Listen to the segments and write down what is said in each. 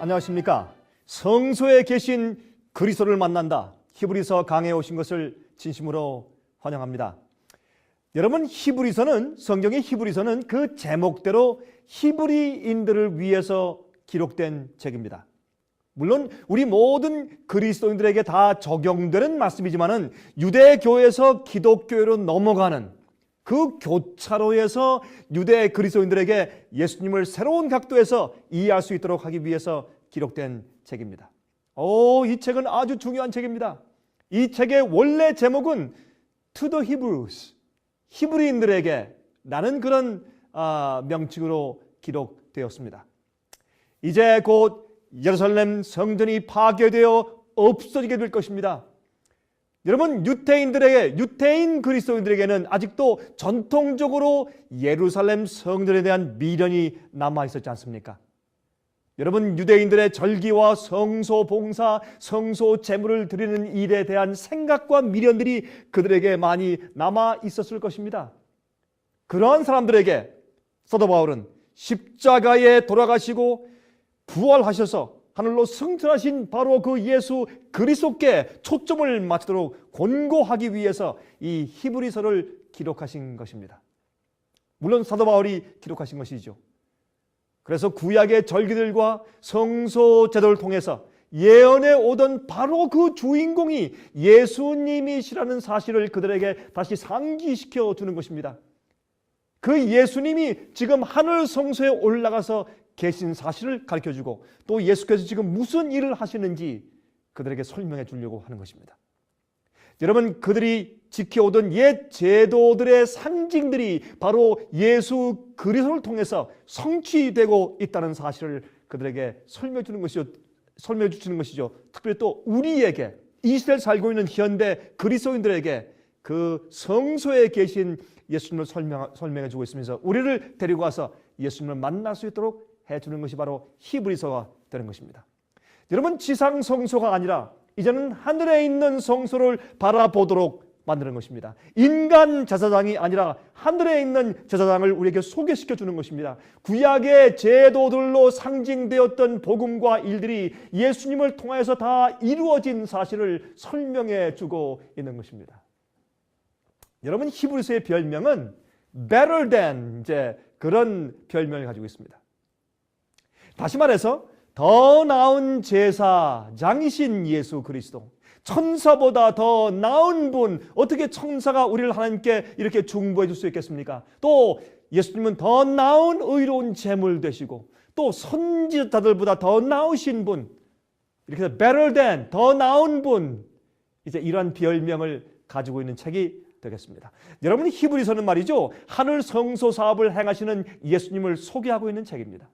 안녕하십니까? 성소에 계신 그리스도를 만난다. 히브리서 강해에 오신 것을 진심으로 환영합니다. 여러분, 성경의 히브리서는 그 제목대로 히브리인들을 위해서 기록된 책입니다. 물론 우리 모든 그리스도인들에게 다 적용되는 말씀이지만은 유대교에서 기독교로 넘어가는 그 교차로에서 유대 그리스도인들에게 예수님을 새로운 각도에서 이해할 수 있도록 하기 위해서 기록된 책입니다. 이 책은 아주 중요한 책입니다. 이 책의 원래 제목은 To the Hebrews, 히브리인들에게 라는 그런 명칭으로 기록되었습니다. 이제 곧 예루살렘 성전이 파괴되어 없어지게 될 것입니다. 여러분, 유태인 그리스도인들에게는 아직도 전통적으로 예루살렘 성전에 대한 미련이 남아 있었지 않습니까? 여러분, 유대인들의 절기와 성소 봉사, 성소 제물을 드리는 일에 대한 생각과 미련들이 그들에게 많이 남아 있었을 것입니다. 그러한 사람들에게 사도 바울은 십자가에 돌아가시고 부활하셔서 하늘로 승천하신 바로 그 예수 그리스도께 초점을 맞추도록 권고하기 위해서 이 히브리서를 기록하신 것입니다. 물론 사도 바울이 기록하신 것이죠. 그래서 구약의 절기들과 성소 제도를 통해서 예언에 오던 바로 그 주인공이 예수님이시라는 사실을 그들에게 다시 상기시켜 주는 것입니다. 그 예수님이 지금 하늘 성소에 올라가서 계신 사실을 가르쳐주고 또 예수께서 지금 무슨 일을 하시는지 그들에게 설명해 주려고 하는 것입니다. 여러분, 그들이 지켜오던 옛 제도들의 상징들이 바로 예수 그리스도를 통해서 성취되고 있다는 사실을 그들에게 설명해 주시는 것이죠. 특별히 또 우리에게, 이 시대를 살고 있는 현대 그리스도인들에게 그 성소에 계신 예수님을 설명해 주고 있으면서 우리를 데리고 와서 예수님을 만날 수 있도록 해주는 것이 바로 히브리서가 되는 것입니다. 여러분, 지상 성소가 아니라 이제는 하늘에 있는 성소를 바라보도록 만드는 것입니다. 인간 제사장이 아니라 하늘에 있는 제사장을 우리에게 소개시켜 주는 것입니다. 구약의 제도들로 상징되었던 복음과 일들이 예수님을 통해서 다 이루어진 사실을 설명해 주고 있는 것입니다. 여러분, 히브리서의 별명은 better than 그런 별명을 가지고 있습니다. 다시 말해서 더 나은 제사장이신 예수 그리스도, 천사보다 더 나은 분, 어떻게 천사가 우리를 하나님께 이렇게 중보해 줄 수 있겠습니까? 또 예수님은 더 나은 의로운 제물 되시고 또 선지자들보다 더 나으신 분, 이렇게 해서 better than, 더 나은 분, 이제 이러한 별명을 가지고 있는 책이 되겠습니다. 여러분, 히브리서는 말이죠, 하늘 성소 사업을 행하시는 예수님을 소개하고 있는 책입니다.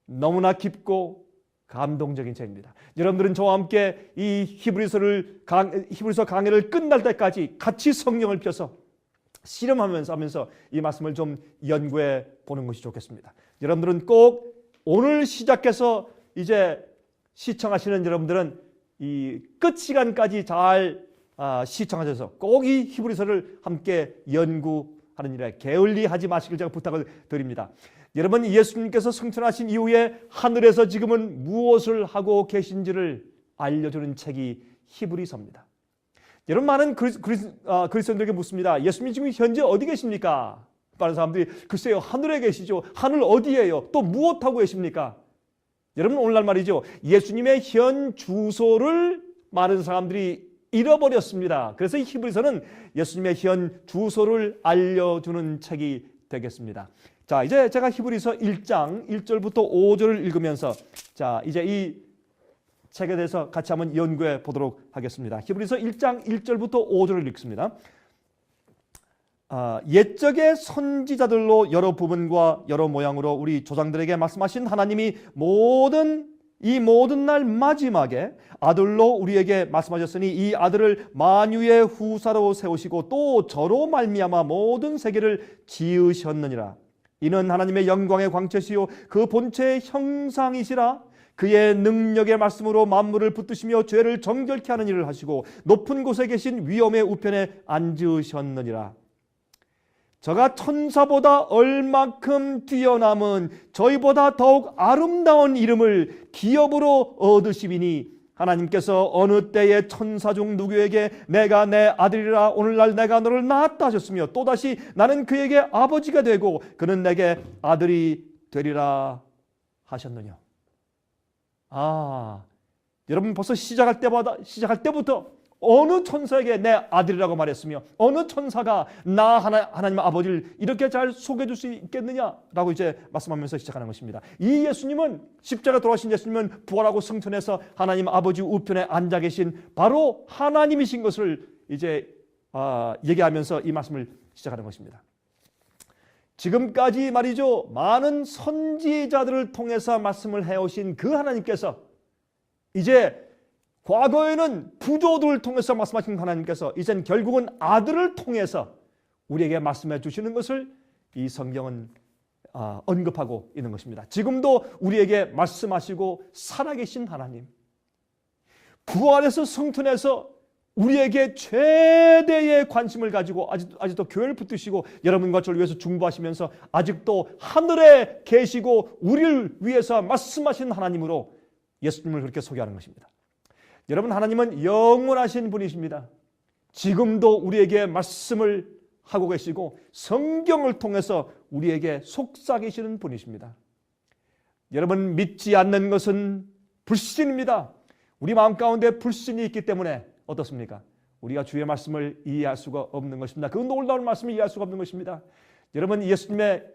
너무나 깊고 감동적인 책입니다. 여러분들은 저와 함께 이 히브리서 강해를 끝날 때까지 같이 성경을 펴서 실험하면서 이 말씀을 좀 연구해 보는 것이 좋겠습니다. 여러분들은 꼭 오늘 시작해서 이제 시청하시는 여러분들은 이 끝 시간까지 잘 시청하셔서 꼭 이 히브리서를 함께 연구하는 일에 게을리하지 마시길 제가 부탁을 드립니다. 여러분, 예수님께서 승천하신 이후에 하늘에서 지금은 무엇을 하고 계신지를 알려주는 책이 히브리서입니다. 여러분, 많은 그리스도인들에게 묻습니다. 예수님 지금 현재 어디 계십니까? 많은 사람들이 글쎄요, 하늘에 계시죠. 하늘 어디예요? 또 무엇하고 계십니까? 여러분, 오늘날 말이죠, 예수님의 현 주소를 많은 사람들이 잃어버렸습니다. 그래서 이 히브리서는 예수님의 현 주소를 알려주는 책이 되겠습니다. 자, 이제 제가 히브리서 1장 1절부터 5절을 읽으면서 이제 이 책에 대해서 같이 한번 연구해 보도록 하겠습니다. 히브리서 1장 1절부터 5절을 읽습니다. 옛적의 선지자들로 여러 부분과 여러 모양으로 우리 조상들에게 말씀하신 하나님이 이 모든 날 마지막에 아들로 우리에게 말씀하셨으니 이 아들을 만유의 후사로 세우시고 또 저로 말미암아 모든 세계를 지으셨느니라. 이는 하나님의 영광의 광채시요 그 본체의 형상이시라. 그의 능력의 말씀으로 만물을 붙드시며 죄를 정결케 하는 일을 하시고 높은 곳에 계신 위엄의 우편에 앉으셨느니라. 저가 천사보다 얼만큼 뛰어남은 저희보다 더욱 아름다운 이름을 기업으로 얻으시리니 하나님께서 어느 때에 천사 중 누구에게 내가 내 아들이라 오늘날 내가 너를 낳았다 하셨으며 또다시 나는 그에게 아버지가 되고 그는 내게 아들이 되리라 하셨느냐. 여러분 벌써 시작할 때부터 어느 천사에게 내 아들이라고 말했으며 어느 천사가 나 하나님 아버지를 이렇게 잘 소개해 줄 수 있겠느냐라고 이제 말씀하면서 시작하는 것입니다. 이 예수님은 십자가 돌아가신 예수님은 부활하고 승천해서 하나님 아버지 우편에 앉아 계신 바로 하나님이신 것을 이제 얘기하면서 이 말씀을 시작하는 것입니다. 지금까지 말이죠, 많은 선지자들을 통해서 말씀을 해오신 그 하나님께서 이제 과거에는 부조들을 통해서 말씀하신 하나님께서 이젠 결국은 아들을 통해서 우리에게 말씀해 주시는 것을 이 성경은 언급하고 있는 것입니다. 지금도 우리에게 말씀하시고 살아계신 하나님, 부활해서 승천해서 우리에게 최대의 관심을 가지고 아직도 교회를 붙드시고 여러분과 저를 위해서 중보하시면서 아직도 하늘에 계시고 우리를 위해서 말씀하신 하나님으로 예수님을 그렇게 소개하는 것입니다. 여러분, 하나님은 영원하신 분이십니다. 지금도 우리에게 말씀을 하고 계시고 성경을 통해서 우리에게 속삭이시는 분이십니다. 여러분, 믿지 않는 것은 불신입니다. 우리 마음 가운데 불신이 있기 때문에 어떻습니까? 우리가 주의 말씀을 이해할 수가 없는 것입니다. 그 놀라운 말씀을 이해할 수가 없는 것입니다. 여러분, 예수님의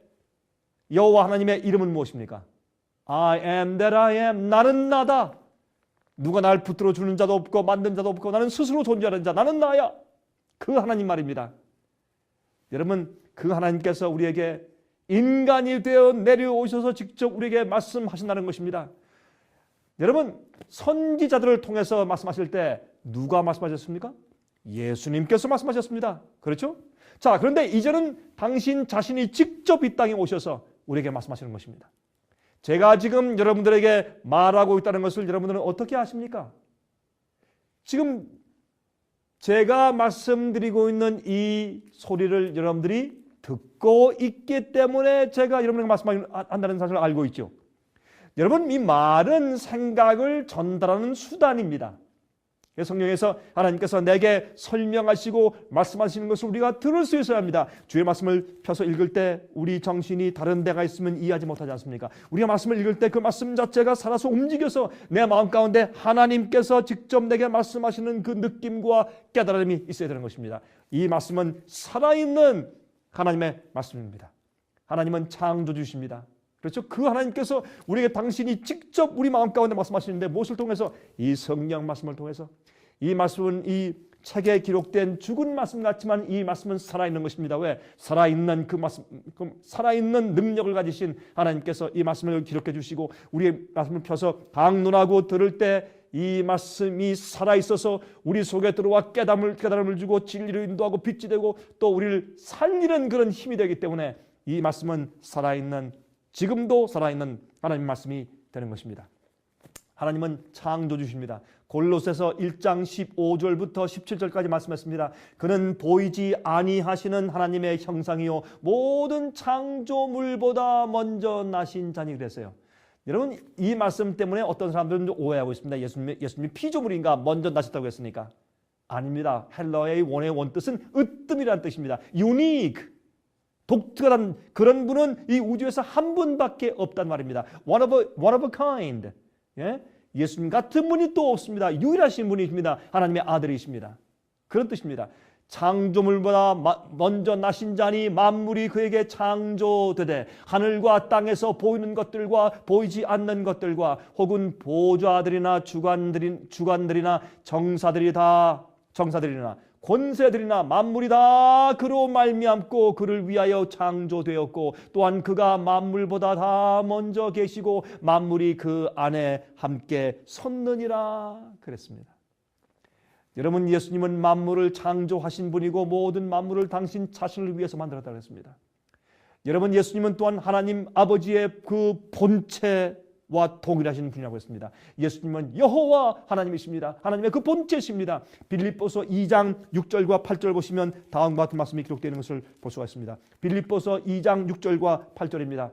여호와 하나님의 이름은 무엇입니까? I am that I am. 나는 나다. 누가 날 붙들어 주는 자도 없고 만든 자도 없고 나는 스스로 존재하는 자, 나는 나야. 그 하나님 말입니다. 여러분, 그 하나님께서 우리에게 인간이 되어 내려오셔서 직접 우리에게 말씀하신다는 것입니다. 여러분, 선지자들을 통해서 말씀하실 때 누가 말씀하셨습니까? 예수님께서 말씀하셨습니다. 그렇죠? 자, 그런데 이제는 당신 자신이 직접 이 땅에 오셔서 우리에게 말씀하시는 것입니다. 제가 지금 여러분들에게 말하고 있다는 것을 여러분들은 어떻게 아십니까? 지금 제가 말씀드리고 있는 이 소리를 여러분들이 듣고 있기 때문에 제가 여러분에게 말씀한다는 사실을 알고 있죠. 여러분, 이 말은 생각을 전달하는 수단입니다. 성경에서 하나님께서 내게 설명하시고 말씀하시는 것을 우리가 들을 수 있어야 합니다. 주의 말씀을 펴서 읽을 때 우리 정신이 다른 데가 있으면 이해하지 못하지 않습니까? 우리가 말씀을 읽을 때 그 말씀 자체가 살아서 움직여서 내 마음 가운데 하나님께서 직접 내게 말씀하시는 그 느낌과 깨달음이 있어야 되는 것입니다. 이 말씀은 살아있는 하나님의 말씀입니다. 하나님은 창조주십니다. 그렇죠? 그 하나님께서 우리에게 당신이 직접 우리 마음 가운데 말씀하시는데 무엇을 통해서? 이 성경 말씀을 통해서. 이 말씀은 이 책에 기록된 죽은 말씀 같지만 이 말씀은 살아있는 것입니다. 왜? 살아있는 그 말씀, 살아있는 능력을 가지신 하나님께서 이 말씀을 기록해 주시고 우리의 말씀을 펴서 강론하고 들을 때 이 말씀이 살아있어서 우리 속에 들어와 깨달음을 주고 진리를 인도하고 빛이 되고 또 우리를 살리는 그런 힘이 되기 때문에 이 말씀은 살아있는, 지금도 살아있는 하나님의 말씀이 되는 것입니다. 하나님은 창조주십니다. 골로새서 1장 15절부터 17절까지 말씀했습니다. 그는 보이지 아니하시는 하나님의 형상이요 모든 창조물보다 먼저 나신 자니 그랬어요. 여러분, 이 말씀 때문에 어떤 사람들은 오해하고 있습니다. 예수님이 피조물인가? 먼저 나셨다고 했으니까. 아닙니다. 헬라어의 원의 원뜻은 으뜸이라는 뜻입니다. unique, 독특한 그런 분은 이 우주에서 한 분밖에 없단 말입니다. one of a kind. 예? 예수님 같은 분이 또 없습니다. 유일하신 분이십니다. 하나님의 아들이십니다. 그런 뜻입니다. 창조물보다 먼저 나신 자니 만물이 그에게 창조되되 하늘과 땅에서 보이는 것들과 보이지 않는 것들과 혹은 보좌들이나 주관들이나 정사들이나 권세들이나 만물이 다 그로 말미암고 그를 위하여 창조되었고 또한 그가 만물보다 다 먼저 계시고 만물이 그 안에 함께 섰느니라 그랬습니다. 여러분, 예수님은 만물을 창조하신 분이고 모든 만물을 당신 자신을 위해서 만들었다고 했습니다. 여러분, 예수님은 또한 하나님 아버지의 그 본체 하나님과 동일하신 분이라고 했습니다. 예수님은 여호와 하나님이십니다. 하나님의 그 본체십니다. 빌립보서 2장 6절과 8절 보시면 다음과 같은 말씀이 기록되어 있는 것을 볼 수가 있습니다. 빌립보서 2장 6절과 8절입니다.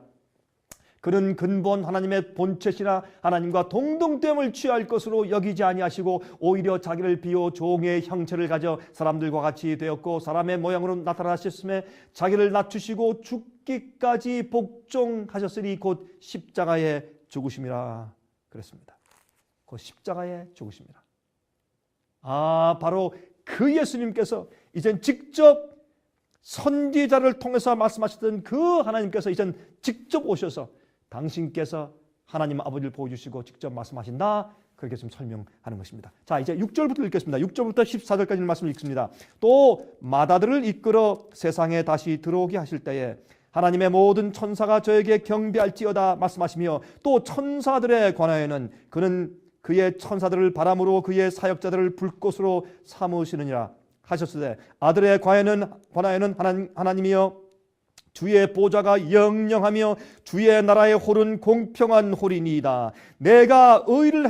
그는 근본 하나님의 본체시나 하나님과 동등됨을 취할 것으로 여기지 아니하시고 오히려 자기를 비워 종의 형체를 가져 사람들과 같이 되었고 사람의 모양으로 나타나셨음에 자기를 낮추시고 죽기까지 복종하셨으니 곧 십자가에 죽으심이라 그랬습니다. 곧 십자가에 죽으심이라. 바로 그 예수님께서 이젠 직접 선지자를 통해서 말씀하셨던 그 하나님께서 이젠 직접 오셔서 당신께서 하나님 아버지를 보여주시고 직접 말씀하신다. 그렇게 좀 설명하는 것입니다. 자, 이제 6절부터 읽겠습니다. 6절부터 14절까지 말씀을 읽습니다. 또 마다들을 이끌어 세상에 다시 들어오게 하실 때에 하나님의 모든 천사가 저에게 경배할지어다 말씀하시며 또 천사들에 관하여는 그는 그의 천사들을 바람으로 그의 사역자들을 불꽃으로 삼으시느니라 하셨으되 아들에 관하여는 하나님이여 주의 보좌가 영영하며 주의 나라의 홀은 공평한 홀이니이다. 내가 의를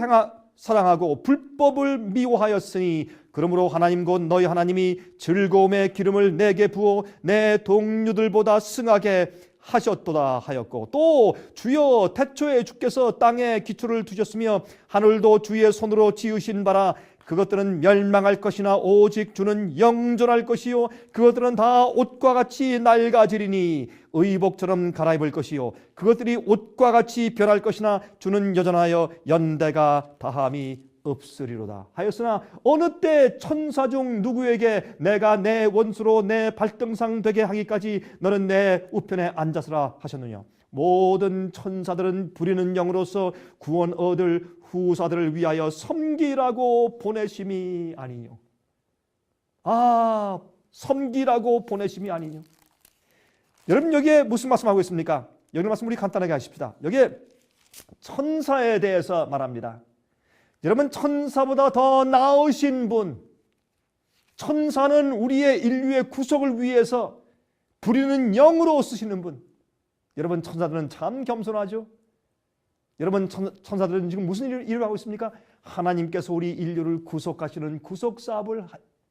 사랑하고 불법을 미워하였으니 그러므로 하나님 곧 너희 하나님이 즐거움의 기름을 내게 부어 내 동료들보다 승하게 하셨도다 하였고 또 주여 태초에 주께서 땅에 기초를 두셨으며 하늘도 주의 손으로 지으신 바라 그것들은 멸망할 것이나 오직 주는 영존할 것이요 그것들은 다 옷과 같이 낡아지리니 의복처럼 갈아입을 것이요 그것들이 옷과 같이 변할 것이나 주는 여전하여 연대가 다함이 없으리로다 하였으나 어느 때 천사 중 누구에게 내가 내 원수로 내 발등상 되게 하기까지 너는 내 우편에 앉았으라 하셨느냐. 모든 천사들은 부리는 영으로서 구원 얻을 후사들을 위하여 섬기라고 보내심이 아니뇨. 섬기라고 보내심이 아니뇨. 여러분 여기에 무슨 말씀하고 있습니까? 여기 말씀 우리 간단하게 하십시다. 여기에 천사에 대해서 말합니다. 여러분 천사보다 더 나으신 분, 천사는 우리의 인류의 구속을 위해서 부리는 영으로 쓰시는 분. 여러분 천사들은 참 겸손하죠. 여러분 천사들은 지금 무슨 일을 하고 있습니까? 하나님께서 우리 인류를 구속하시는 구속 사업을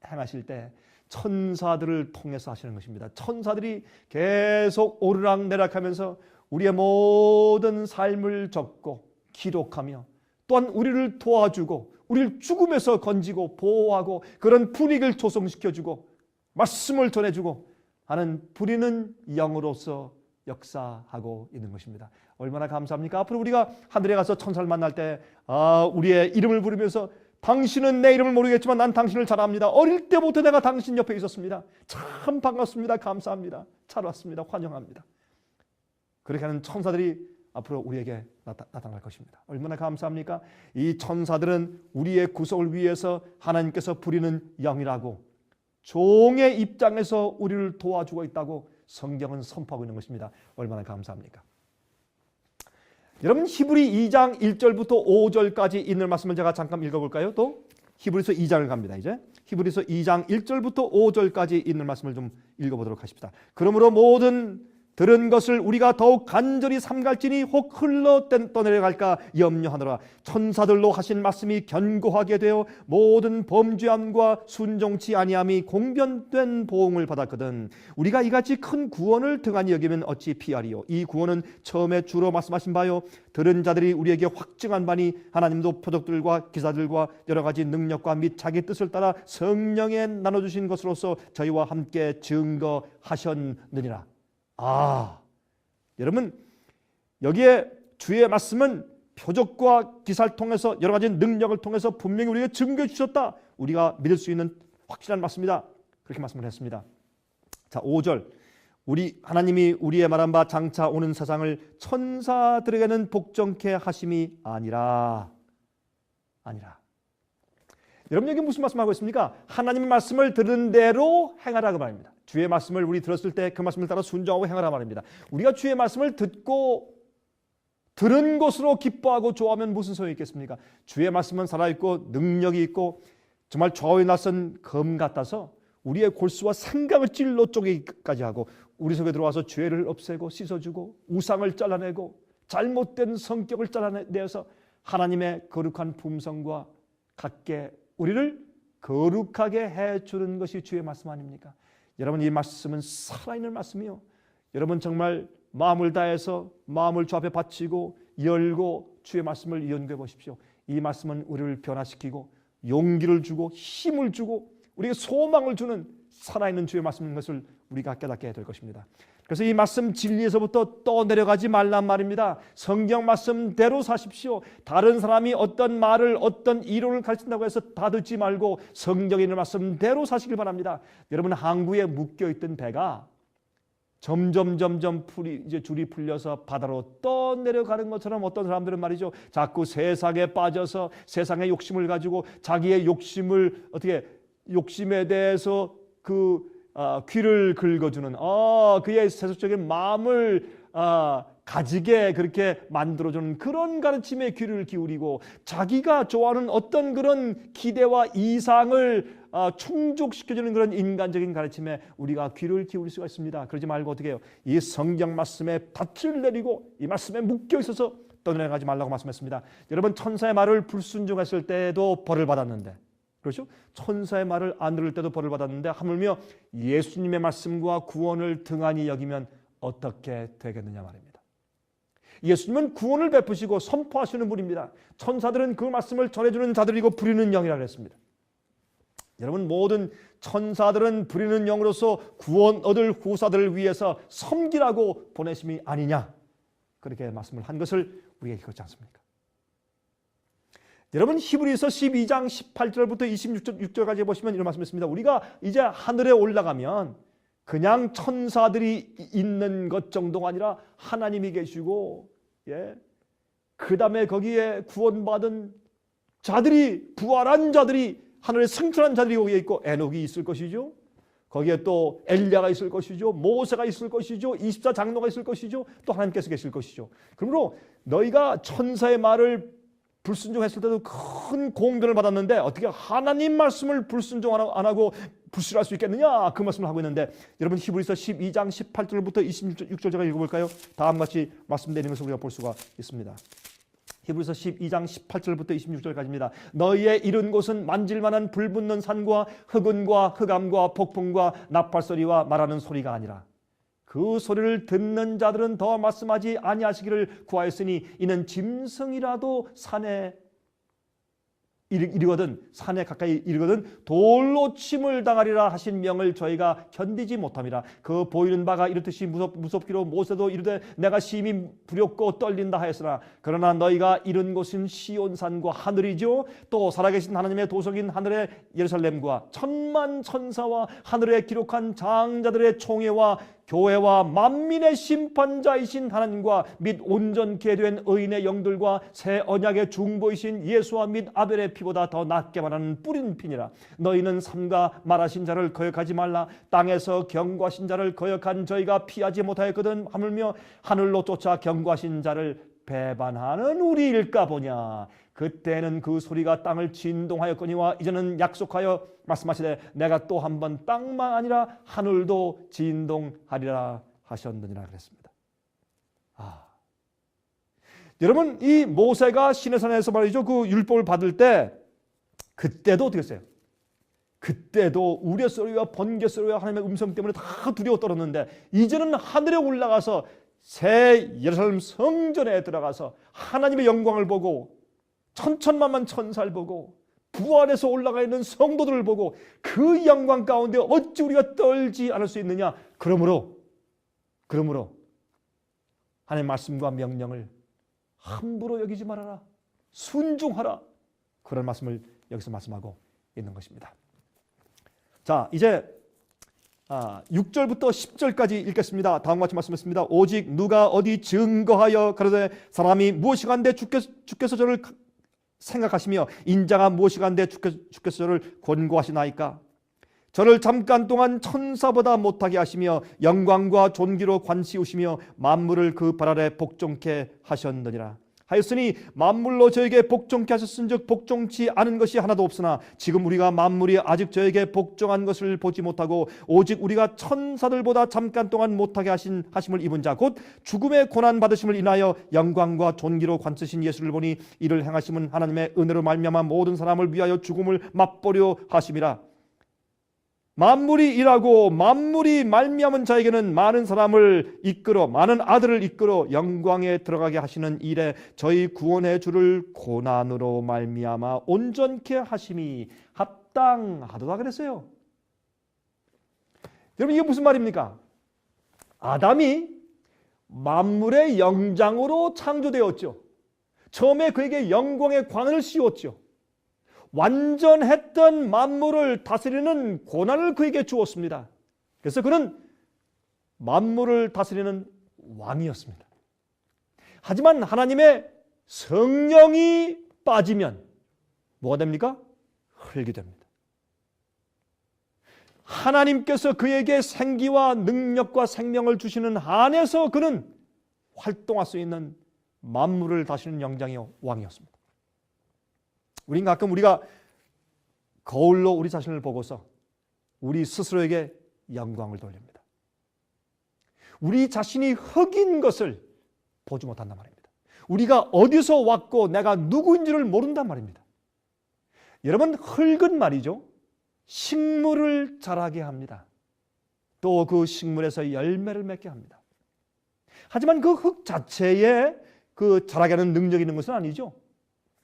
행하실 때 천사들을 통해서 하시는 것입니다. 천사들이 계속 오르락내락하면서 우리의 모든 삶을 적고 기록하며 또한 우리를 도와주고 우리를 죽음에서 건지고 보호하고 그런 분위기를 조성시켜주고 말씀을 전해주고 하는 부리는 영으로서 역사하고 있는 것입니다. 얼마나 감사합니까? 앞으로 우리가 하늘에 가서 천사를 만날 때 우리의 이름을 부르면서 당신은 내 이름을 모르겠지만 난 당신을 잘 압니다. 어릴 때부터 내가 당신 옆에 있었습니다. 참 반갑습니다. 감사합니다. 잘 왔습니다. 환영합니다. 그렇게 하는 천사들이 앞으로 우리에게 나타날 것입니다. 얼마나 감사합니까? 이 천사들은 우리의 구속을 위해서 하나님께서 부리는 영이라고 종의 입장에서 우리를 도와주고 있다고 성경은 선포하고 있는 것입니다. 얼마나 감사합니까? 여러분 히브리 2장 1절부터 5절까지 있는 말씀을 제가 잠깐 읽어볼까요? 또 히브리서 2장을 갑니다. 이제 히브리서 2장 1절부터 5절까지 있는 말씀을 좀 읽어보도록 하십시다. 그러므로 모든 들은 것을 우리가 더욱 간절히 삼갈지니 혹 흘러 떠내려갈까 염려하노라. 천사들로 하신 말씀이 견고하게 되어 모든 범죄함과 순종치 아니함이 공변된 보응을 받았거든. 우리가 이같이 큰 구원을 등한히 여기면 어찌 피하리요. 이 구원은 처음에 주로 말씀하신 바요 들은 자들이 우리에게 확증한 바니 하나님도 표적들과 기사들과 여러 가지 능력과 및 자기 뜻을 따라 성령에 나눠주신 것으로서 저희와 함께 증거하셨느니라. 여러분 여기에 주의 말씀은 표적과 기사를 통해서 여러 가지 능력을 통해서 분명히 우리에게 증거해 주셨다. 우리가 믿을 수 있는 확실한 말씀이다. 그렇게 말씀을 했습니다. 자 5절 하나님이 우리의 말한 바 장차 오는 세상을 천사들에게는 복종케 하심이 아니라. 여러분 여기 무슨 말씀하고 있습니까? 하나님의 말씀을 들은 대로 행하라고 말입니다. 주의 말씀을 우리 들었을 때 그 말씀을 따라 순종하고 행하라 말입니다. 우리가 주의 말씀을 듣고 들은 것으로 기뻐하고 좋아하면 무슨 소용이 있겠습니까? 주의 말씀은 살아있고 능력이 있고 정말 좌우에 낯선 검 같아서 우리의 골수와 생각을 찔러 쪼개기까지 하고 우리 속에 들어와서 죄를 없애고 씻어주고 우상을 잘라내고 잘못된 성격을 잘라내어서 하나님의 거룩한 품성과 같게 우리를 거룩하게 해주는 것이 주의 말씀 아닙니까? 여러분, 이 말씀은 살아있는 말씀이요, 여러분 정말 마음을 다해서 마음을 주 앞에 바치고 열고 주의 말씀을 연구해 보십시오. 이 말씀은 우리를 변화시키고 용기를 주고 힘을 주고 우리에게 소망을 주는 살아있는 주의 말씀인 것을 우리가 깨닫게 될 것입니다. 그래서 이 말씀 진리에서부터 떠내려가지 말란 말입니다. 성경 말씀대로 사십시오. 다른 사람이 어떤 말을 어떤 이론을 가르친다고 해서 다 듣지 말고 성경에 있는 말씀대로 사시길 바랍니다. 여러분, 항구에 묶여있던 배가 점점 이제 줄이 풀려서 바다로 떠내려가는 것처럼 어떤 사람들은 말이죠, 자꾸 세상에 빠져서 세상의 욕심을 가지고 자기의 욕심에 대해서 귀를 긁어주는 그의 세속적인 마음을 가지게 그렇게 만들어주는 그런 가르침에 귀를 기울이고 자기가 좋아하는 어떤 그런 기대와 이상을 충족시켜주는 그런 인간적인 가르침에 우리가 귀를 기울일 수가 있습니다. 그러지 말고 어떻게 해요? 이 성경 말씀에 닻을 내리고 이 말씀에 묶여 있어서 떠내려가지 말라고 말씀했습니다. 여러분, 천사의 말을 불순종했을 때도 벌을 받았는데, 그렇죠? 천사의 말을 안 들을 때도 벌을 받았는데 하물며 예수님의 말씀과 구원을 등한히 여기면 어떻게 되겠느냐 말입니다. 예수님은 구원을 베푸시고 선포하시는 분입니다. 천사들은 그 말씀을 전해주는 자들이고 부리는 영이라고 했습니다. 여러분, 모든 천사들은 부리는 영으로서 구원 얻을 후사들을 위해서 섬기라고 보내심이 아니냐, 그렇게 말씀을 한 것을 우리에게 그렇지 않습니까? 여러분, 히브리서 12장 18절부터 26절까지 보시면 이런 말씀이 있습니다. 우리가 이제 하늘에 올라가면 그냥 천사들이 있는 것 정도가 아니라 하나님이 계시고, 그 다음에 거기에 구원받은 자들이, 부활한 자들이, 하늘에 승천한 자들이 거기에 있고 에녹이 있을 것이죠. 거기에 또 엘리야가 있을 것이죠. 모세가 있을 것이죠. 24장로가 있을 것이죠. 또 하나님께서 계실 것이죠. 그러므로 너희가 천사의 말을 불순종했을 때도 큰 공변을 받았는데 어떻게 하나님 말씀을 불순종 안 하고 불신할 수 있겠느냐, 그 말씀을 하고 있는데, 여러분, 히브리서 12장 18절부터 26절 제가 읽어볼까요? 다음과 같이 말씀드리는 것을 우리가 볼 수가 있습니다. 히브리서 12장 18절부터 26절까지입니다. 너희의 이른 곳은 만질만한 불붙는 산과 흑은과 흑암과 폭풍과 나팔소리와 말하는 소리가 아니라 그 소리를 듣는 자들은 더 말씀하지 아니하시기를 구하였으니 이는 짐승이라도 산에 이르거든, 산에 가까이 이르거든 돌로 침을 당하리라 하신 명을 저희가 견디지 못함이라. 그 보이는 바가 이렇듯이 무섭기로 모세도 이르되 내가 심히 두렵고 떨린다 하였으나 그러나 너희가 이른 곳은 시온산과 하늘이죠, 또 살아계신 하나님의 도성인 하늘의 예루살렘과 천만 천사와 하늘에 기록한 장자들의 총회와 교회와 만민의 심판자이신 하나님과 및 온전케 된 의인의 영들과 새 언약의 중보이신 예수와 및 아벨의 피보다 더 낫게 말하는 뿌린 피니라. 너희는 삼가 말하신 자를 거역하지 말라. 땅에서 경고하신 자를 거역한 저희가 피하지 못하였거든 하물며 하늘로 쫓아 경고하신 자를 배반하는 우리일까 보냐. 그때는 그 소리가 땅을 진동하였거니와 이제는 약속하여 말씀하시되 내가 또 한 번 땅만 아니라 하늘도 진동하리라 하셨느니라 그랬습니다. 여러분, 이 모세가 시내산에서 말이죠, 그 율법을 받을 때 그때도 어떻게 했어요? 그때도 우레소리와 번개소리와 하나님의 음성 때문에 다 두려워 떨었는데 이제는 하늘에 올라가서 새 예루살렘 성전에 들어가서 하나님의 영광을 보고 천천만만 천사를 보고 부활해서 올라가 있는 성도들을 보고 그 영광 가운데 어찌 우리가 떨지 않을 수 있느냐. 그러므로 하나님의 말씀과 명령을 함부로 여기지 말아라, 순종하라, 그런 말씀을 여기서 말씀하고 있는 것입니다. 자, 이제 6절부터 10절까지 읽겠습니다. 다음과 같이 말씀했습니다. 오직 누가 어디 증거하여 가로되 사람이 무엇이간데 주께서 저를 생각하시며 인자가 무엇이간데 주께서 저를 권고하시나이까. 저를 잠깐 동안 천사보다 못하게 하시며 영광과 존귀로 관시우시며 만물을 그 발 아래 복종케 하셨느니라. 하였으니 만물로 저에게 복종케 하셨은즉 복종치 않은 것이 하나도 없으나 지금 우리가 만물이 아직 저에게 복종한 것을 보지 못하고 오직 우리가 천사들보다 잠깐 동안 못하게 하심을 입은 자 곧 죽음의 고난 받으심을 인하여 영광과 존귀로 관쓰신 예수를 보니 이를 행하심은 하나님의 은혜로 말미암아 모든 사람을 위하여 죽음을 맛보려 하심이라. 만물이 일하고 만물이 말미암은 자에게는 많은 사람을 이끌어 많은 아들을 이끌어 영광에 들어가게 하시는 일에 저희 구원의 주를 고난으로 말미암아 온전케 하심이 합당하도다 그랬어요. 여러분 이게 무슨 말입니까? 아담이 만물의 영장으로 창조되었죠. 처음에 그에게 영광의 관을 씌웠죠. 완전했던 만물을 다스리는 고난을 그에게 주었습니다. 그래서 그는 만물을 다스리는 왕이었습니다. 하지만 하나님의 성령이 빠지면 뭐가 됩니까? 흙이 됩니다. 하나님께서 그에게 생기와 능력과 생명을 주시는 한에서 그는 활동할 수 있는 만물을 다스리는 영장의 왕이었습니다. 우린 가끔 우리가 거울로 우리 자신을 보고서 우리 스스로에게 영광을 돌립니다. 우리 자신이 흙인 것을 보지 못한단 말입니다. 우리가 어디서 왔고 내가 누구인지를 모른단 말입니다. 여러분 흙은 말이죠. 식물을 자라게 합니다. 또 그 식물에서 열매를 맺게 합니다. 하지만 그 흙 자체에 그 자라게 하는 능력이 있는 것은 아니죠.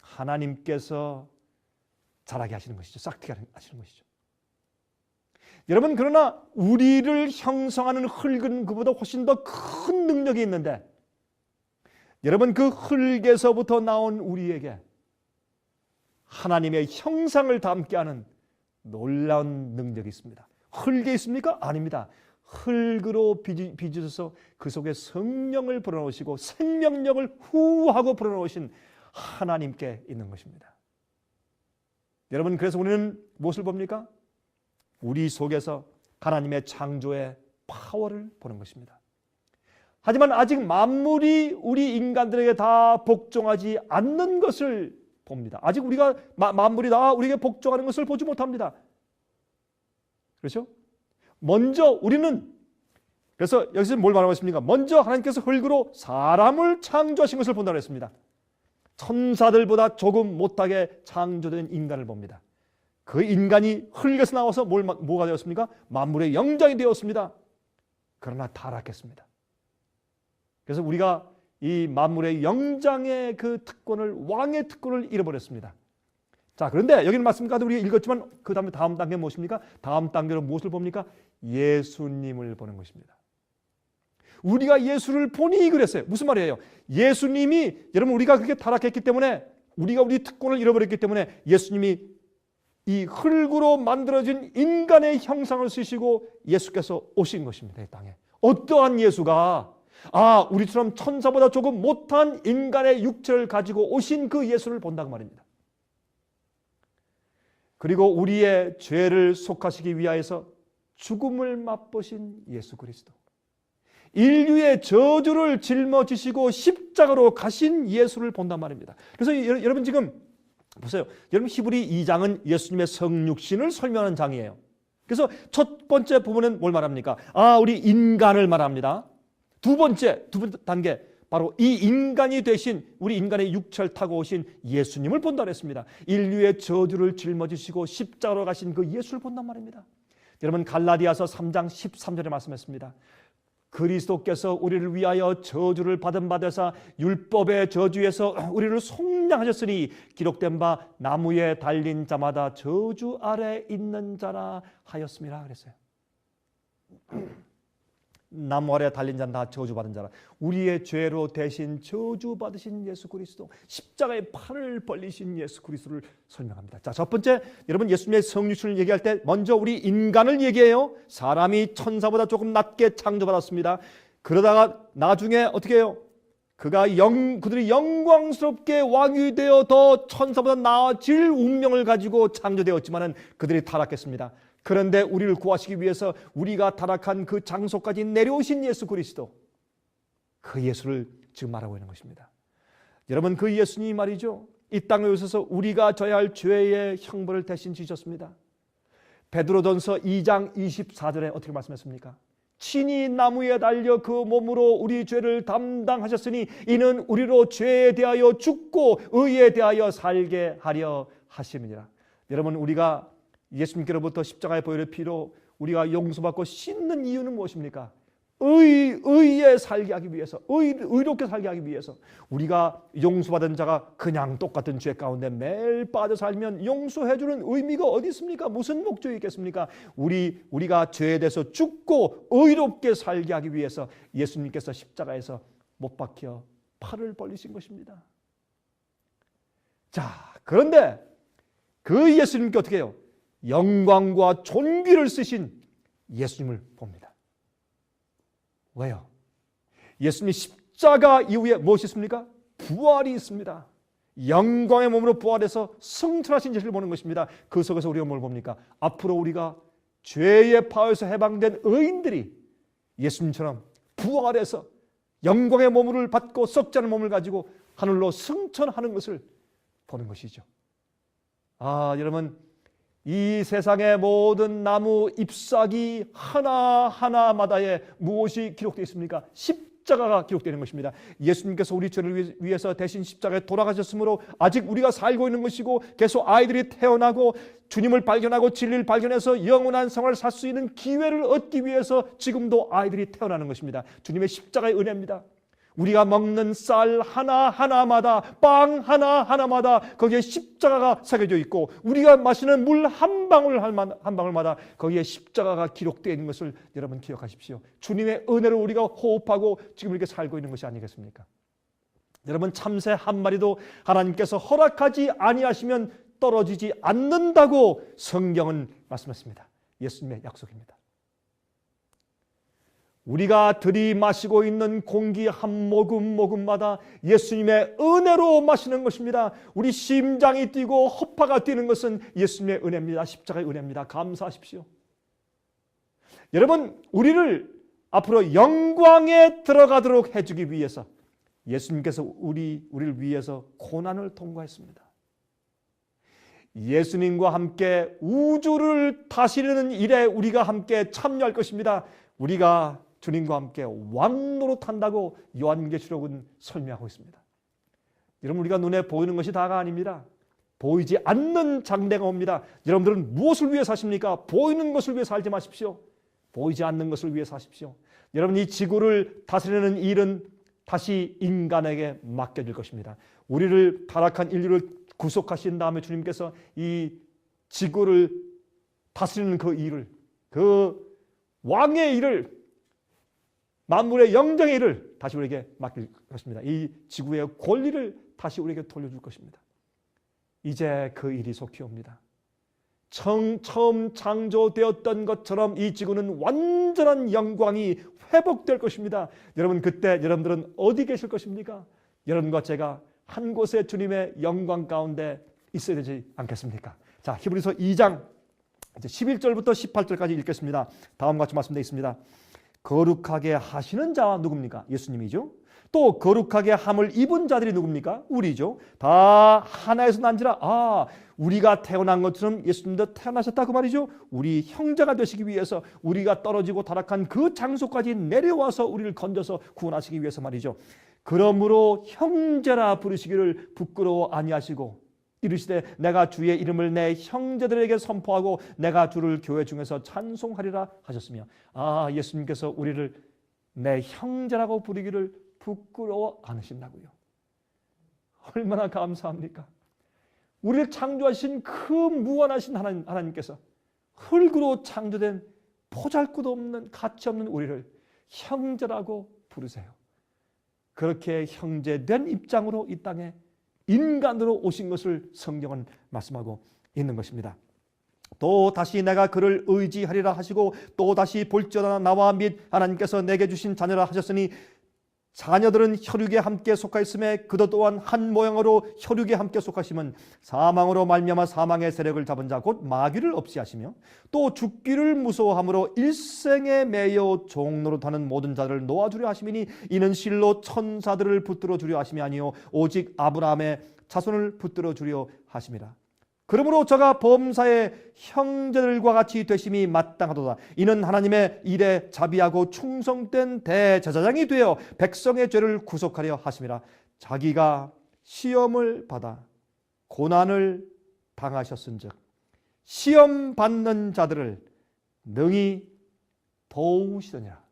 하나님께서 자라게 하시는 것이죠. 싹트게 하시는 것이죠. 여러분 그러나 우리를 형성하는 흙은 그보다 훨씬 더 큰 능력이 있는데 여러분 그 흙에서부터 나온 우리에게 하나님의 형상을 담게 하는 놀라운 능력이 있습니다. 흙에 있습니까? 아닙니다. 흙으로 빚으셔서 그 속에 성령을 불어넣으시고 생명력을 후하고 불어넣으신 하나님께 있는 것입니다. 여러분 그래서 우리는 무엇을 봅니까? 우리 속에서 하나님의 창조의 파워를 보는 것입니다. 하지만 아직 만물이 우리 인간들에게 다 복종하지 않는 것을 봅니다. 아직 우리가 만물이 다 우리에게 복종하는 것을 보지 못합니다. 그렇죠? 먼저 우리는 그래서 여기서 뭘 말하고 있습니까? 먼저 하나님께서 흙으로 사람을 창조하신 것을 본다고 했습니다. 천사들보다 조금 못하게 창조된 인간을 봅니다. 그 인간이 흙에서 나와서 뭐가 되었습니까? 만물의 영장이 되었습니다. 그러나 타락했습니다. 그래서 우리가 이 만물의 영장의 그 특권을 왕의 특권을 잃어버렸습니다. 자 그런데 여기는 말씀까지 우리가 읽었지만 그 다음에 다음 단계 무엇입니까? 다음 단계로 무엇을 봅니까? 예수님을 보는 것입니다. 우리가 예수를 보니 그랬어요. 무슨 말이에요? 예수님이 여러분 우리가 그렇게 타락했기 때문에 우리가 우리 특권을 잃어버렸기 때문에 예수님이 이 흙으로 만들어진 인간의 형상을 쓰시고 예수께서 오신 것입니다. 이 땅에. 어떠한 예수가 우리처럼 천사보다 조금 못한 인간의 육체를 가지고 오신 그 예수를 본다고 말입니다. 그리고 우리의 죄를 속하시기 위하여서 죽음을 맛보신 예수 그리스도. 인류의 저주를 짊어지시고 십자가로 가신 예수를 본단 말입니다. 그래서 여러분 지금 보세요. 여러분 히브리 2장은 예수님의 성육신을 설명하는 장이에요. 그래서 첫 번째 부분은 뭘 말합니까? 우리 인간을 말합니다. 두 번째 단계 바로 이 인간이 되신 우리 인간의 육체를 타고 오신 예수님을 본다 그랬습니다. 인류의 저주를 짊어지시고 십자가로 가신 그 예수를 본단 말입니다. 여러분 갈라디아서 3장 13절에 말씀했습니다. 그리스도께서 우리를 위하여 저주를 받은 바 되사 율법의 저주에서 우리를 속량하셨으니 기록된 바 나무에 달린 자마다 저주 아래 있는 자라 하였습니다 그랬어요. 나무 아래 달린 자는 다 저주받은 자라. 우리의 죄로 대신 저주받으신 예수 그리스도, 십자가에 팔을 벌리신 예수 그리스도를 설명합니다. 자, 첫 번째 여러분 예수님의 성육신을 얘기할 때 먼저 우리 인간을 얘기해요. 사람이 천사보다 조금 낮게 창조받았습니다. 그러다가 나중에 어떻게 해요? 그들이 영광스럽게 왕이 되어 더 천사보다 나아질 운명을 가지고 창조되었지만은 그들이 타락했습니다. 그런데 우리를 구하시기 위해서 우리가 타락한 그 장소까지 내려오신 예수 그리스도, 그 예수를 지금 말하고 있는 것입니다. 여러분, 그 예수님이 말이죠, 이 땅에 오셔서 우리가 져야 할 죄의 형벌을 대신 지셨습니다. 베드로전서 2장 24절에 어떻게 말씀했습니까? 친히 나무에 달려 그 몸으로 우리 죄를 담당하셨으니 이는 우리로 죄에 대하여 죽고 의에 대하여 살게 하려 하심이니라. 여러분, 우리가 예수님께로부터 십자가의 보혈의 피로 우리가 용서받고 씻는 이유는 무엇입니까? 의에 살게 하기 위해서, 의롭게 살게 하기 위해서. 우리가 용서받은 자가 그냥 똑같은 죄 가운데 매일 빠져 살면 용서해주는 의미가 어디 있습니까? 무슨 목적이 있겠습니까? 우리가 죄에 대해서 죽고 의롭게 살게 하기 위해서 예수님께서 십자가에서 못 박혀 팔을 벌리신 것입니다. 자, 그런데 그 예수님께 어떻게 해요? 영광과 존귀를 쓰신 예수님을 봅니다. 왜요? 예수님이 십자가 이후에 무엇이 있습니까? 부활이 있습니다. 영광의 몸으로 부활해서 승천하신 예수를 보는 것입니다. 그 속에서 우리가 뭘 봅니까? 앞으로 우리가 죄의 파에서 해방된 의인들이 예수님처럼 부활해서 영광의 몸을 받고 썩지 않은 몸을 가지고 하늘로 승천하는 것을 보는 것이죠. 여러분, 이 세상의 모든 나무 잎사귀 하나하나마다에 무엇이 기록되어 있습니까? 십자가가 기록되는 것입니다. 예수님께서 우리 죄를 위해서 대신 십자가에 돌아가셨으므로 아직 우리가 살고 있는 것이고, 계속 아이들이 태어나고 주님을 발견하고 진리를 발견해서 영원한 생활을 살 수 있는 기회를 얻기 위해서 지금도 아이들이 태어나는 것입니다. 주님의 십자가의 은혜입니다. 우리가 먹는 쌀 하나하나마다, 빵 하나하나마다 거기에 십자가가 새겨져 있고, 우리가 마시는 물 한 방울마다 거기에 십자가가 기록되어 있는 것을 여러분 기억하십시오. 주님의 은혜로 우리가 호흡하고 지금 이렇게 살고 있는 것이 아니겠습니까? 여러분, 참새 한 마리도 하나님께서 허락하지 아니하시면 떨어지지 않는다고 성경은 말씀했습니다. 예수님의 약속입니다. 우리가 들이마시고 있는 공기 한 모금마다 예수님의 은혜로 마시는 것입니다. 우리 심장이 뛰고 허파가 뛰는 것은 예수님의 은혜입니다. 십자가의 은혜입니다. 감사하십시오. 여러분, 우리를 앞으로 영광에 들어가도록 해주기 위해서 예수님께서 우리를 위해서 고난을 통과했습니다. 예수님과 함께 우주를 다스리는 일에 우리가 함께 참여할 것입니다. 우리가 주님과 함께 왕노릇한다고 요한계시록은 설명하고 있습니다. 여러분, 우리가 눈에 보이는 것이 다가 아닙니다. 보이지 않는 장래가 옵니다. 여러분들은 무엇을 위해 사십니까? 보이는 것을 위해 살지 마십시오. 보이지 않는 것을 위해 사십시오. 여러분, 이 지구를 다스리는 일은 다시 인간에게 맡겨질 것입니다. 우리를 타락한 인류를 구속하신 다음에 주님께서 이 지구를 다스리는 그 일을, 그 왕의 일을, 만물의 영정의 일을 다시 우리에게 맡길 것입니다. 이 지구의 권리를 다시 우리에게 돌려줄 것입니다. 이제 그 일이 속히 옵니다. 처음 창조되었던 것처럼 이 지구는 완전한 영광이 회복될 것입니다. 여러분, 그때 여러분들은 어디 계실 것입니까? 여러분과 제가 한 곳에 주님의 영광 가운데 있어야 되지 않겠습니까? 자, 히브리서 2장 11절부터 18절까지 읽겠습니다. 다음과 같이 말씀되어 있습니다. 거룩하게 하시는 자와 누굽니까? 예수님이죠. 또 거룩하게 함을 입은 자들이 누굽니까? 우리죠. 다 하나에서 난지라. 우리가 태어난 것처럼 예수님도 태어나셨다 그 말이죠. 우리 형제가 되시기 위해서, 우리가 떨어지고 타락한 그 장소까지 내려와서 우리를 건져서 구원하시기 위해서 말이죠. 그러므로 형제라 부르시기를 부끄러워 아니하시고 이르시되 내가 주의 이름을 내 형제들에게 선포하고 내가 주를 교회 중에서 찬송하리라 하셨으며, 예수님께서 우리를 내 형제라고 부르기를 부끄러워 않으신다고요. 얼마나 감사합니까? 우리를 창조하신 그 무한하신 하나님께서 흙으로 창조된 보잘것없는 가치 없는 우리를 형제라고 부르세요. 그렇게 형제된 입장으로 이 땅에 인간으로 오신 것을 성경은 말씀하고 있는 것입니다. 또 다시 내가 그를 의지하리라 하시고 또 다시 볼지어다 나와 및 하나님께서 내게 주신 자녀라 하셨으니 자녀들은 혈육에 함께 속하였음에 그도 또한 한 모양으로 혈육에 함께 속하심은 사망으로 말미암아 사망의 세력을 잡은 자 곧 마귀를 없이 하시며 또 죽기를 무서워함으로 일생에 매여 종노릇하는 모든 자들을 놓아주려 하심이니 이는 실로 천사들을 붙들어 주려 하심이 아니요 오직 아브라함의 자손을 붙들어 주려 하심이라. 그러므로 저가 범사의 형제들과 같이 되심이 마땅하도다. 이는 하나님의 일에 자비하고 충성된 대제사장이 되어 백성의 죄를 구속하려 하심이라. 자기가 시험을 받아 고난을 당하셨은즉 시험 받는 자들을 능히 도우시더니라.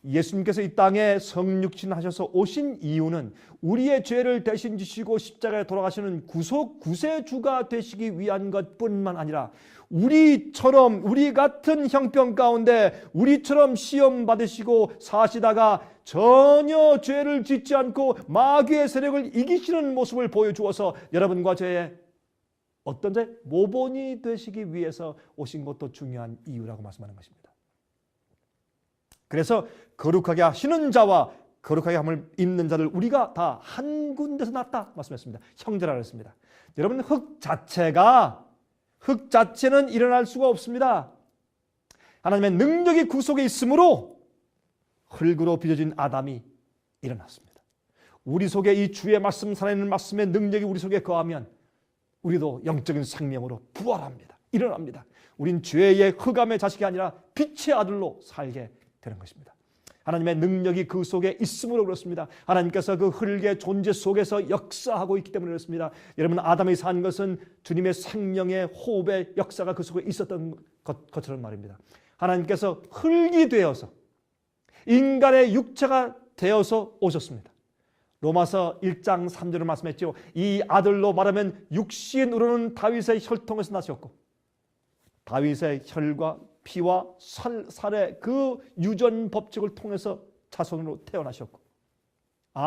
예수님께서 이 땅에 성육신 하셔서 오신 이유는 우리의 죄를 대신 지시고 십자가에 돌아가시는 구속 구세주가 되시기 위한 것뿐만 아니라 우리 같은 형편 가운데 우리처럼 시험 받으시고 사시다가 전혀 죄를 짓지 않고 마귀의 세력을 이기시는 모습을 보여주어서 여러분과 저의 어떤 자의 모본이 되시기 위해서 오신 것도 중요한 이유라고 말씀하는 것입니다. 그래서 거룩하게 하시는 자와 거룩하게 함을 입는 자를 우리가 다 한 군데서 났다 말씀했습니다. 형제라 그랬습니다. 여러분, 흙 자체는 일어날 수가 없습니다. 하나님의 능력이 그 속에 있으므로 흙으로 빚어진 아담이 일어났습니다. 우리 속에 이 주의 말씀, 살아있는 말씀의 능력이 우리 속에 거하면 우리도 영적인 생명으로 부활합니다. 일어납니다. 우린 죄의 흑암의 자식이 아니라 빛의 아들로 살게 되는 것입니다. 하나님의 능력이 그 속에 있으므로 그렇습니다. 하나님께서 그 흙의 존재 속에서 역사하고 있기 때문에 그렇습니다. 여러분, 아담이 산 것은 주님의 생명의 호흡의 역사가 그 속에 있었던 것처럼 말입니다. 하나님께서 흙이 되어서 인간의 육체가 되어서 오셨습니다. 로마서 1장 3절을 말씀했죠. 이 아들로 말하면 육신으로는 다윗의 혈통에서 나셨고 다윗의 혈과 피와 살의 그 유전 법칙을 통해서 자손으로 태어나셨고,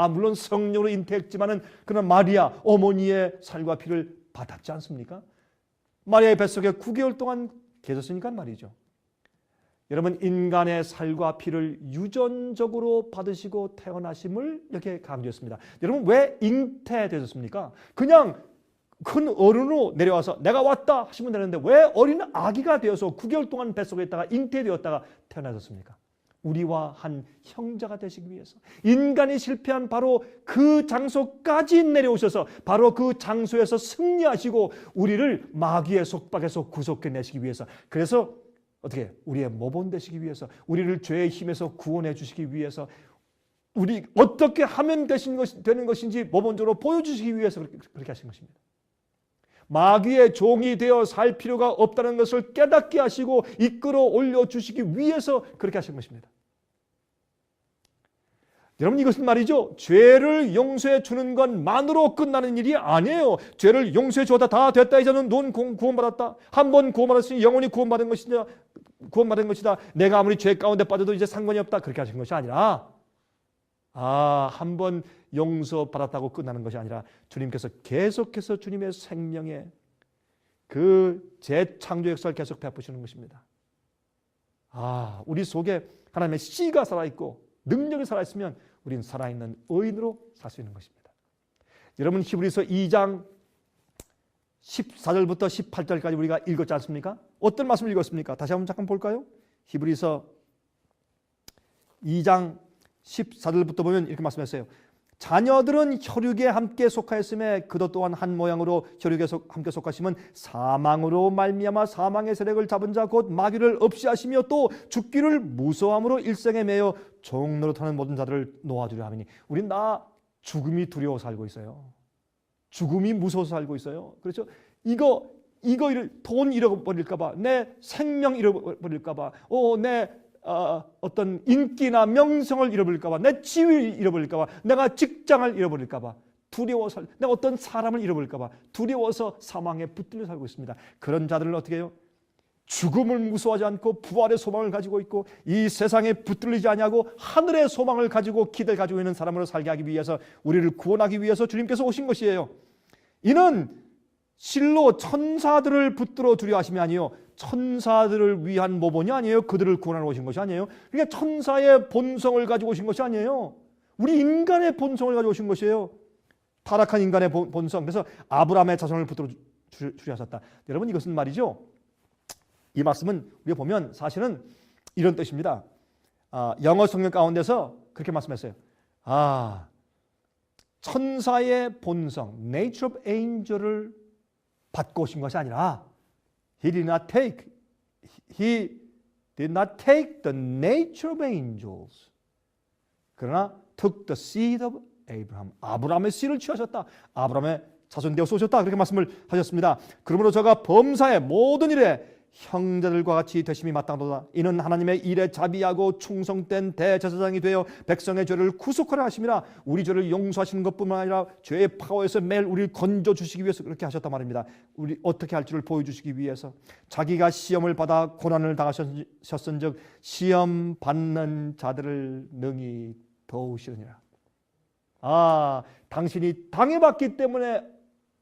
물론 성령으로 잉태했지만은 그러나 마리아 어머니의 살과 피를 받았지 않습니까? 마리아의 뱃속에 9개월 동안 계셨으니까 말이죠. 여러분, 인간의 살과 피를 유전적으로 받으시고 태어나심을 이렇게 강조했습니다. 여러분, 왜 잉태되셨습니까? 그냥 큰 어른으로 내려와서 내가 왔다 하시면 되는데 왜 어린 아기가 되어서 9개월 동안 뱃속에 있다가 잉태되었다가 태어나셨습니까? 우리와 한 형제가 되시기 위해서, 인간이 실패한 바로 그 장소까지 내려오셔서 바로 그 장소에서 승리하시고 우리를 마귀의 속박에서 구속해내시기 위해서, 그래서 어떻게 우리의 모본 되시기 위해서, 우리를 죄의 힘에서 구원해 주시기 위해서, 우리 어떻게 하면 되는 것인지 모본적으로 보여주시기 위해서 그렇게 하신 것입니다. 마귀의 종이 되어 살 필요가 없다는 것을 깨닫게 하시고 이끌어 올려주시기 위해서 그렇게 하신 것입니다. 여러분, 이것은 말이죠, 죄를 용서해 주는 것만으로 끝나는 일이 아니에요. 죄를 용서해 주었다, 다 됐다, 이제는 넌 구원받았다, 한 번 구원받았으니 영원히 구원받은 것이다, 내가 아무리 죄 가운데 빠져도 이제 상관이 없다, 그렇게 하신 것이 아니라, 한 번 용서받았다고 끝나는 것이 아니라 주님께서 계속해서 주님의 생명의 그 재창조 역사를 계속 베푸시는 것입니다. 우리 속에 하나님의 씨가 살아있고 능력이 살아있으면 우리는 살아있는 의인으로 살 수 있는 것입니다. 여러분, 히브리서 2장 14절부터 18절까지 우리가 읽었지 않습니까? 어떤 말씀을 읽었습니까? 다시 한번 잠깐 볼까요? 히브리서 2장 14절부터 보면 이렇게 말씀했어요. 자녀들은 혈육에 함께 속하였음에 그도 또한 한 모양으로 혈육에 함께 속하심은 사망으로 말미암아 사망의 세력을 잡은 자 곧 마귀를 없이 하시며 또 죽기를 무서워함으로 일생에 매여 종노릇하는 모든 자들을 놓아주려 하미니. 우린 죽음이 두려워 살고 있어요. 죽음이 무서워서 살고 있어요. 그렇죠? 이거 돈 잃어버릴까 봐, 내 생명 잃어버릴까 봐, 내 어떤 인기나 명성을 잃어버릴까 봐, 내 지위를 잃어버릴까 봐, 내가 직장을 잃어버릴까 봐 두려워서, 내가 어떤 사람을 잃어버릴까 봐 두려워서 사망에 붙들려 살고 있습니다. 그런 자들은 어떻게 해요? 죽음을 무서워하지 않고 부활의 소망을 가지고 있고 이 세상에 붙들리지 아니하고 하늘의 소망을 가지고 기대를 가지고 있는 사람으로 살게 하기 위해서, 우리를 구원하기 위해서 주님께서 오신 것이에요. 이는 실로 천사들을 붙들어 주려 하심이 아니요 천사들을 위한 모본이 아니에요. 그들을 구원하러 오신 것이 아니에요. 그러니까 천사의 본성을 가지고 오신 것이 아니에요. 우리 인간의 본성을 가지고 오신 것이에요. 타락한 인간의 본성. 그래서 아브라함의 자손을 붙들어 주려 하셨다. 여러분, 이것은 말이죠, 이 말씀은 우리가 보면 사실은 이런 뜻입니다. 영어 성경 가운데서 그렇게 말씀했어요. 천사의 본성, nature of angel을 받고 오신 것이 아니라 He did not take the nature of angels. 그러나 took the seed of Abraham. 아브라함의 씨를 취하셨다. 아브라함의 자손 되어 오셨다. 그렇게 말씀을 하셨습니다. 그러므로 저가 범사의 모든 일에 형제들과 같이 되심이 마땅하도다. 이는 하나님의 일에 자비하고 충성된 대제사장이 되어 백성의 죄를 구속하려 하심이라. 우리 죄를 용서하시는 것뿐만 아니라 죄의 파워에서 매일 우리를 건져주시기 위해서 그렇게 하셨단 말입니다. 우리 어떻게 할지를 보여주시기 위해서. 자기가 시험을 받아 고난을 당하셨은즉 시험 받는 자들을 능히 도우시느니라. 당신이 당해봤기 때문에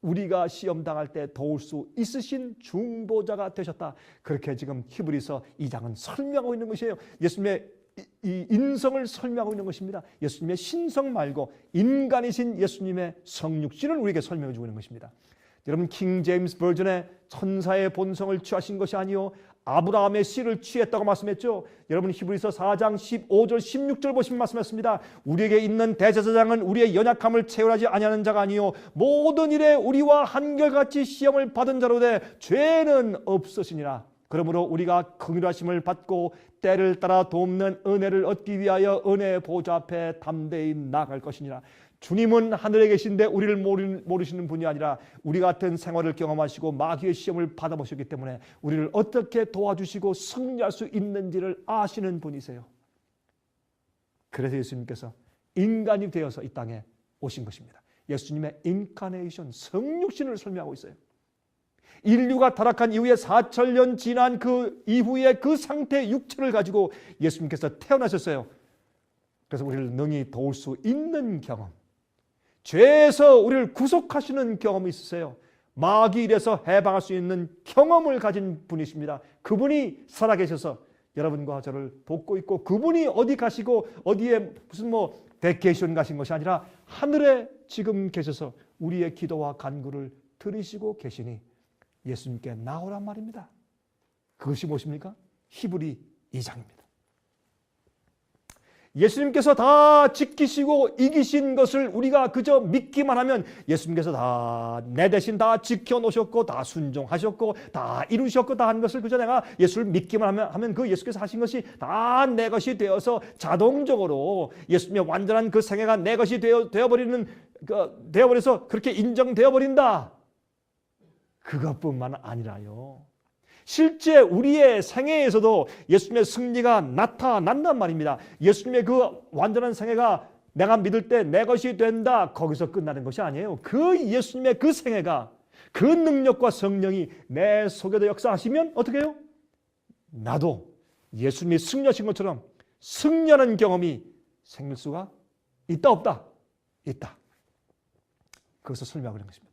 우리가 시험 당할 때 도울 수 있으신 중보자가 되셨다. 그렇게 지금 히브리서 2장은 설명하고 있는 것이에요. 예수님의 이 인성을 설명하고 있는 것입니다. 예수님의 신성 말고 인간이신 예수님의 성육신을 우리에게 설명해 주고 있는 것입니다. 여러분, 킹 제임스 버전의 천사의 본성을 취하신 것이 아니요 아브라함의 씨를 취했다고 말씀했죠. 여러분, 히브리서 4장 15절 16절 보시면 말씀했습니다. 우리에게 있는 대제사장은 우리의 연약함을 체험하지 아니하는 자가 아니요 모든 일에 우리와 한결같이 시험을 받은 자로 돼 죄는 없으시니라. 그러므로 우리가 긍휼하심을 받고 때를 따라 돕는 은혜를 얻기 위하여 은혜의 보좌 앞에 담대히 나아갈 것이니라. 주님은 하늘에 계신데 우리를 모르시는 분이 아니라 우리 같은 생활을 경험하시고 마귀의 시험을 받아보셨기 때문에 우리를 어떻게 도와주시고 승리할 수 있는지를 아시는 분이세요. 그래서 예수님께서 인간이 되어서 이 땅에 오신 것입니다. 예수님의 인카네이션, 성육신을 설명하고 있어요. 인류가 타락한 이후에 4,000년 지난 그 이후에 그 상태의 육체를 가지고 예수님께서 태어나셨어요. 그래서 우리를 능히 도울 수 있는 경험, 죄에서 우리를 구속하시는 경험이 있으세요. 마귀 일에서 해방할 수 있는 경험을 가진 분이십니다. 그분이 살아계셔서 여러분과 저를 돕고 있고, 그분이 어디 가시고 어디에 무슨 베케이션 가신 것이 아니라 하늘에 지금 계셔서 우리의 기도와 간구를 들으시고 계시니 예수님께 나오란 말입니다. 그것이 무엇입니까? 히브리 2장입니다. 예수님께서 다 지키시고 이기신 것을 우리가 그저 믿기만 하면 예수님께서 다 내 대신 다 지켜놓으셨고 다 순종하셨고 다 이루셨고 다 한 것을 그저 내가 예수를 믿기만 하면 그 예수께서 하신 것이 다 내 것이 되어서 자동적으로 예수님의 완전한 그 생애가 내 것이 되어버려서 그렇게 인정되어버린다. 그것뿐만 아니라요, 실제 우리의 생애에서도 예수님의 승리가 나타난단 말입니다. 예수님의 그 완전한 생애가 내가 믿을 때 내 것이 된다, 거기서 끝나는 것이 아니에요. 그 예수님의 그 생애가, 그 능력과 성령이 내 속에도 역사하시면 어떻게 해요? 나도 예수님이 승리하신 것처럼 승리하는 경험이 생길 수가 있다 없다? 있다. 그것을 설명하고 있는 것입니다.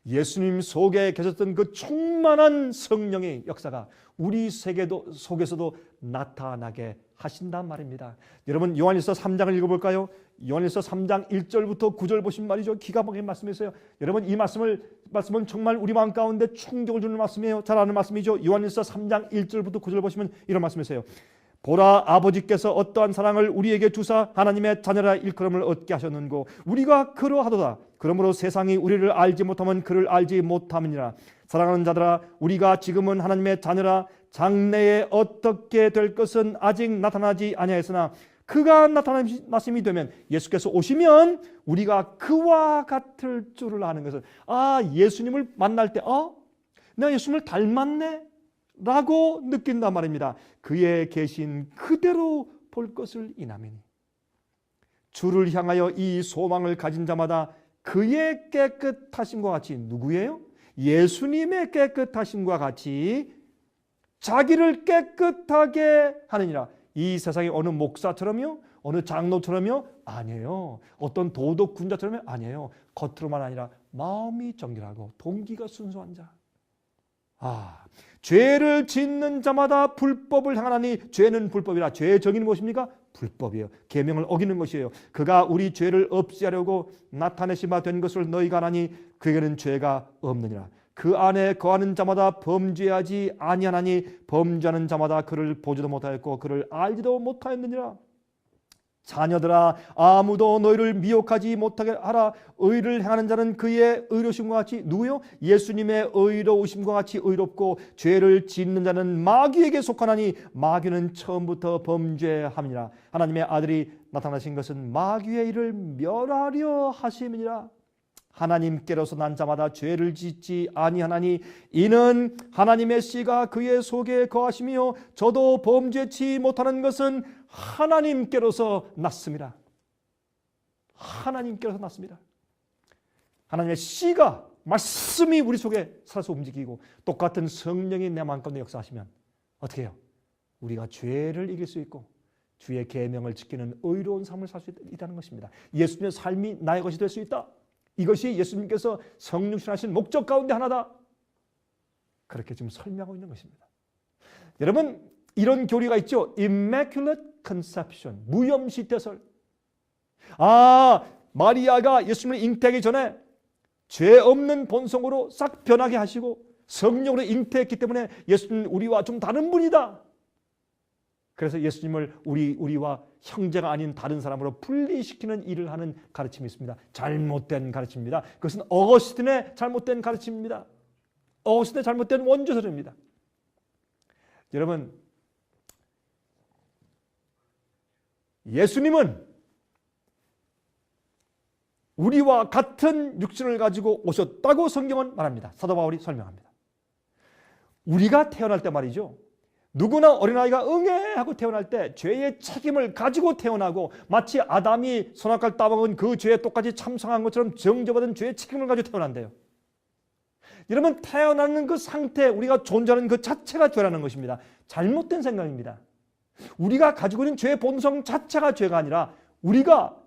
예수님 속에 계셨던 그 충만한 성령의 역사가 우리 세계도 속에서도 나타나게 하신단 말입니다. 여러분, 요한일서 3장을 읽어볼까요? 요한일서 3장 1절부터 9절 보시면 말이죠, 기가 막힌 말씀이세요. 여러분, 이 말씀은 정말 우리 마음 가운데 충격을 주는 말씀이에요. 잘 아는 말씀이죠. 요한일서 3장 1절부터 9절 보시면 이런 말씀이세요. 보라, 아버지께서 어떠한 사랑을 우리에게 주사 하나님의 자녀라 일컬음을 얻게 하셨는고 우리가 그러하도다. 그러므로 세상이 우리를 알지 못하면 그를 알지 못함이니라. 사랑하는 자들아, 우리가 지금은 하나님의 자녀라. 장래에 어떻게 될 것은 아직 나타나지 아니하였으나 그가 나타나심이 되면, 예수께서 오시면 우리가 그와 같을 줄을 아는 것은, 예수님을 만날 때 내가 예수님을 닮았네 라고 느낀단 말입니다. 그의 계신 그대로 볼 것을 인함이니. 주를 향하여 이 소망을 가진 자마다 그의 깨끗하심과 같이, 누구예요? 예수님의 깨끗하심과 같이 자기를 깨끗하게 하느니라. 이 세상에 어느 목사처럼요, 어느 장로처럼요? 아니에요. 어떤 도덕 군자처럼요? 아니에요. 겉으로만 아니라 마음이 정결하고 동기가 순수한 자. 죄를 짓는 자마다 불법을 행하나니 죄는 불법이라. 죄의 정의는 무엇입니까? 불법이에요. 계명을 어기는 것이에요. 그가 우리 죄를 없애하려고 나타내신 바 된 것을 너희가 아나니 그에게는 죄가 없느니라. 그 안에 거하는 자마다 범죄하지 아니하나니 범죄하는 자마다 그를 보지도 못하였고 그를 알지도 못하였느니라. 자녀들아, 아무도 너희를 미혹하지 못하게 하라. 의를 행하는 자는 그의 의로우심과 같이, 누구요? 예수님의 의로우심과 같이 의롭고 죄를 짓는 자는 마귀에게 속하나니 마귀는 처음부터 범죄함이니라. 하나님의 아들이 나타나신 것은 마귀의 일을 멸하려 하심이니라. 하나님께로서 난 자마다 죄를 짓지 아니하나니 이는 하나님의 씨가 그의 속에 거하시며 저도 범죄치 못하는 것은 하나님께로서 났습니다. 하나님께로서 났습니다. 하나님의 씨가, 말씀이 우리 속에 살아서 움직이고 똑같은 성령이 내 마음 가운데 역사하시면 어떻게 해요? 우리가 죄를 이길 수 있고 주의 계명을 지키는 의로운 삶을 살 수 있다는 것입니다. 예수님의 삶이 나의 것이 될 수 있다. 이것이 예수님께서 성육신하신 목적 가운데 하나다. 그렇게 지금 설명하고 있는 것입니다. 여러분, 이런 교리가 있죠. Immaculate Conception, 무염시태설. 마리아가 예수님을 잉태하기 전에 죄 없는 본성으로 싹 변하게 하시고 성령으로 잉태했기 때문에 예수님은 우리와 좀 다른 분이다. 그래서 예수님을 우리와 형제가 아닌 다른 사람으로 분리시키는 일을 하는 가르침이 있습니다. 잘못된 가르침입니다. 그것은 어거스틴의 잘못된 가르침입니다. 어거스틴의 잘못된 원조설입니다. 여러분, 예수님은 우리와 같은 육신을 가지고 오셨다고 성경은 말합니다. 사도 바울이 설명합니다. 우리가 태어날 때 말이죠. 누구나 어린아이가 응애하고 태어날 때 죄의 책임을 가지고 태어나고 마치 아담이 선악과를 따먹은 그 죄에 똑같이 참상한 것처럼 정죄받은 죄의 책임을 가지고 태어난대요. 여러분, 태어나는 그 상태, 우리가 존재하는 그 자체가 죄라는 것입니다. 잘못된 생각입니다. 우리가 가지고 있는 죄의 본성 자체가 죄가 아니라 우리가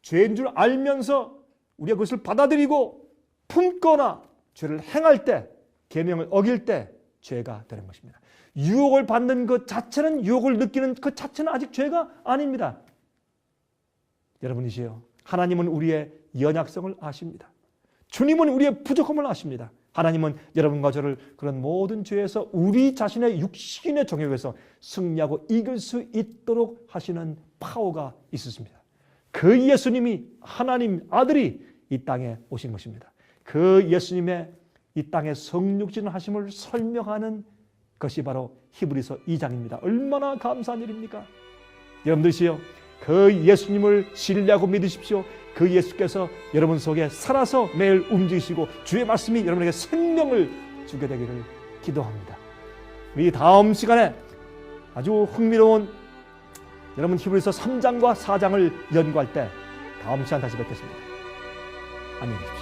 죄인 줄 알면서 우리가 그것을 받아들이고 품거나 죄를 행할 때, 계명을 어길 때 죄가 되는 것입니다. 유혹을 받는 것 자체는, 유혹을 느끼는 그 자체는 아직 죄가 아닙니다. 여러분이시여, 하나님은 우리의 연약성을 아십니다. 주님은 우리의 부족함을 아십니다. 하나님은 여러분과 저를 그런 모든 죄에서 우리 자신의 육신의 정욕에서 승리하고 이길 수 있도록 하시는 파워가 있으십니다. 그 예수님이, 하나님 아들이 이 땅에 오신 것입니다. 그 예수님의 이 땅에 성육신 하심을 설명하는 것이 바로 히브리서 2장입니다. 얼마나 감사한 일입니까? 여러분들이시여, 그 예수님을 신뢰하고 믿으십시오. 그 예수께서 여러분 속에 살아서 매일 움직이시고 주의 말씀이 여러분에게 생명을 주게 되기를 기도합니다. 우리 다음 시간에 아주 흥미로운 여러분 히브리서 3장과 4장을 연구할 때 다음 시간 다시 뵙겠습니다. 안녕히 계십시오.